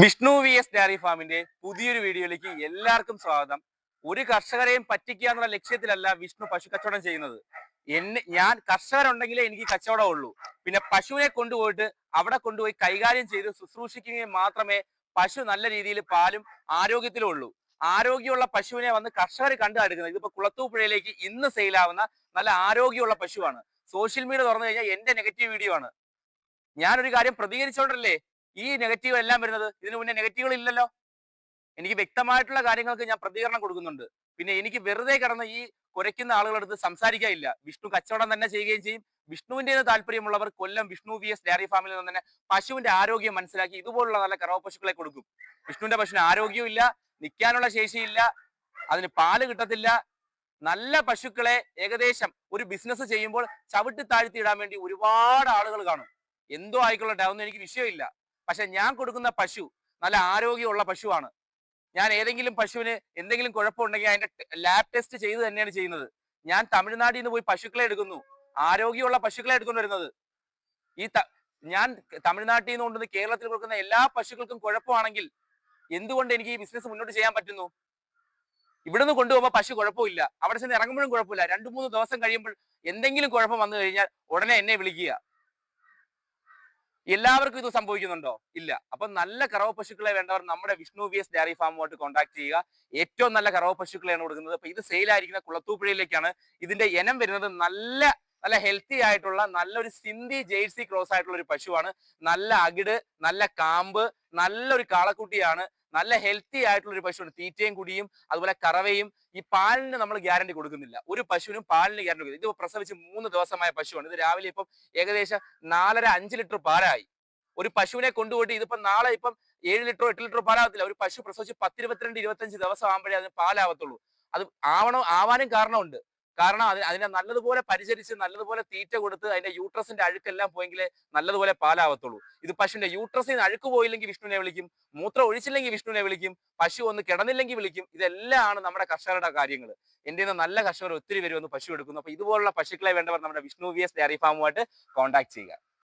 Vishnu V S diary ഫാമിന്റെ പുതിയൊരു വീഡിയോയിലേക്ക് എല്ലാവർക്കും സ്വാഗതം. ഒരു കർഷകരെയും പറ്റിക്കുക എന്നുള്ള ലക്ഷ്യത്തിലല്ല വിഷ്ണു പശു കച്ചവടം ചെയ്യുന്നത്. ഞാൻ കർഷകരുണ്ടെങ്കിലേ എനിക്ക് കച്ചവടം ഉള്ളൂ. പിന്നെ പശുവിനെ കൊണ്ടുപോയിട്ട് അവിടെ കൊണ്ടുപോയി കൈകാര്യം ചെയ്ത് ശുശ്രൂഷിക്കുകയും മാത്രമേ പശു നല്ല രീതിയിൽ പാലും ആരോഗ്യത്തിലും ഉള്ളൂ. ആരോഗ്യമുള്ള പശുവിനെ വന്ന് കർഷകർ കണ്ടു എടുക്കുന്നത്. ഇതിപ്പോ കുളത്തൂപ്പുഴയിലേക്ക് ഇന്ന് സെയിലാവുന്ന നല്ല ആരോഗ്യമുള്ള പശുവാണ്. സോഷ്യൽ മീഡിയ തുറന്നു കഴിഞ്ഞാൽ എന്റെ നെഗറ്റീവ് വീഡിയോ ആണ്. ഞാനൊരു കാര്യം പ്രതികരിച്ചോണ്ടല്ലേ ഈ നെഗറ്റീവ് എല്ലാം വരുന്നത്. ഇതിനു മുന്നേ നെഗറ്റീവുകൾ ഇല്ലല്ലോ. എനിക്ക് വ്യക്തമായിട്ടുള്ള കാര്യങ്ങൾക്ക് ഞാൻ പ്രതികരണം കൊടുക്കുന്നുണ്ട്. പിന്നെ എനിക്ക് വെറുതെ കിടന്ന് ഈ കുരയ്ക്കുന്ന ആളുകളടുത്ത് സംസാരിക്കാനില്ല. വിഷ്ണു കച്ചവടം തന്നെ ചെയ്യുകയും ചെയ്യും. വിഷ്ണുവിന്റെ താല്പര്യമുള്ളവർ കൊല്ലം വിഷ്ണു വി എസ് ഡയറി ഫാമിൽ നിന്ന് തന്നെ പശുവിന്റെ ആരോഗ്യം മനസ്സിലാക്കി ഇതുപോലുള്ള നല്ല കറവ പശുക്കളെ കൊടുക്കും. വിഷ്ണുവിന്റെ പശുവിന് ആരോഗ്യവും ഇല്ല, നിൽക്കാനുള്ള ശേഷിയില്ല, അതിന് പാല് കിട്ടത്തില്ല. നല്ല പശുക്കളെ ഏകദേശം ഒരു ബിസിനസ് ചെയ്യുമ്പോൾ ചവിട്ടി താഴ്ത്തി ഇടാൻ വേണ്ടി ഒരുപാട് ആളുകൾ കാണും. എന്തോ ആയിക്കൊള്ളട്ടെ, അതൊന്നും എനിക്ക് വിഷയമില്ല. പക്ഷെ ഞാൻ കൊടുക്കുന്ന പശു നല്ല ആരോഗ്യമുള്ള പശുവാണ്. ഞാൻ ഏതെങ്കിലും പശുവിന് എന്തെങ്കിലും കുഴപ്പമുണ്ടെങ്കിൽ അതിന്റെ ലാബ് ടെസ്റ്റ് ചെയ്ത് തന്നെയാണ് ചെയ്യുന്നത്. ഞാൻ തമിഴ്നാട്ടിൽ നിന്ന് പോയി പശുക്കളെ എടുക്കുന്നു, ആരോഗ്യമുള്ള പശുക്കളെ എടുത്തുകൊണ്ട് വരുന്നത്. ഈ ഞാൻ തമിഴ്നാട്ടിൽ നിന്ന് കൊണ്ടുവന്ന് കേരളത്തിൽ കൊടുക്കുന്ന എല്ലാ പശുക്കൾക്കും കുഴപ്പമാണെങ്കിൽ എന്തുകൊണ്ട് എനിക്ക് ഈ ബിസിനസ് മുന്നോട്ട് ചെയ്യാൻ പറ്റുന്നു? ഇവിടുന്ന് കൊണ്ടുപോകുമ്പോൾ പശു കുഴപ്പമില്ല, അവിടെ ചെന്ന് ഇറങ്ങുമ്പോഴും കുഴപ്പമില്ല. 2-3 ദിവസം കഴിയുമ്പോൾ എന്തെങ്കിലും കുഴപ്പം വന്നു കഴിഞ്ഞാൽ ഉടനെ എന്നെ വിളിക്കുക. എല്ലാവർക്കും ഇത് സംഭവിക്കുന്നുണ്ടോ? ഇല്ല. അപ്പൊ നല്ല കറവ പശുക്കളെ വേണ്ടവർ നമ്മുടെ വിഷ്ണു വി എസ് ഡയറി ഫാമുമായിട്ട് കോൺടാക്ട് ചെയ്യുക. ഏറ്റവും നല്ല കറവ പശുക്കളെയാണ് കൊടുക്കുന്നത്. അപ്പൊ ഇത് സെയിലായിരിക്കുന്ന കുളത്തൂപ്പുഴയിലേക്കാണ്. ഇതിന്റെ ഇനം വരുന്നത് നല്ല നല്ല ഹെൽത്തി ആയിട്ടുള്ള നല്ലൊരു സിന്ധി ജേഴ്സി ക്രോസ് ആയിട്ടുള്ള ഒരു പശുവാണ്. നല്ല അകിട്, നല്ല കാമ്പ്, നല്ലൊരു കാളക്കുട്ടിയാണ്. നല്ല ഹെൽത്തി ആയിട്ടുള്ള ഒരു പശുവാണ്. തീറ്റയും കുടിയും അതുപോലെ കറവയും. ഈ പാലിന് നമ്മൾ ഗ്യാരണ്ടി കൊടുക്കുന്നില്ല. ഒരു പശുവിനും പാലിന് ഗ്യാരണ്ടി കൊടുക്കുന്നില്ല. ഇത് പ്രസവിച്ച് 3 ദിവസമായ പശുവാണ്. ഇത് രാവിലെ ഇപ്പം ഏകദേശം 4.5-5 ലിറ്റർ പാലായി. ഒരു പശുവിനെ കൊണ്ടുപോയിട്ട് ഇതിപ്പം നാളെ ഇപ്പം 7 ലിറ്ററോ 8 ലിറ്ററോ പാലാവത്തില്ല. ഒരു പശു പ്രസവിച്ച് 10, 22, 25 ദിവസം ആകുമ്പോഴേ അതിന് പാലാവത്തുള്ളൂ. അത് ആവാനും കാരണമുണ്ട്. കാരണം അതിനെ നല്ലതുപോലെ പരിചരിച്ച് നല്ലതുപോലെ തീറ്റ കൊടുത്ത് അതിന്റെ യൂട്രസിന്റെ അഴുക്കെല്ലാം പോയെങ്കിലേ നല്ലതുപോലെ പാലാവത്തുള്ളൂ. ഇത് പശുവിന്റെ യൂട്രസിൽ നിന്ന് അഴുക്ക് പോയില്ലെങ്കിൽ വിഷ്ണുവിനെ വിളിക്കും, മൂത്രം ഒഴിച്ചില്ലെങ്കിൽ വിഷ്ണുവിനെ വിളിക്കും, പശു ഒന്ന് കിടന്നില്ലെങ്കിൽ വിളിക്കും. ഇതെല്ലാമാണ് നമ്മുടെ കർഷകരുടെ കാര്യങ്ങൾ. എന്റെ നിന്ന് നല്ല കർഷകർ ഒത്തിരി പേര് വന്ന് പശു എടുക്കുന്നു. അപ്പൊ ഇതുപോലുള്ള പശുക്കളെ വേണ്ടവർ നമ്മുടെ വിഷ്ണു വി എസ് ഡയറി ഫാമുമായിട്ട് കോൺടാക്ട് ചെയ്യുക.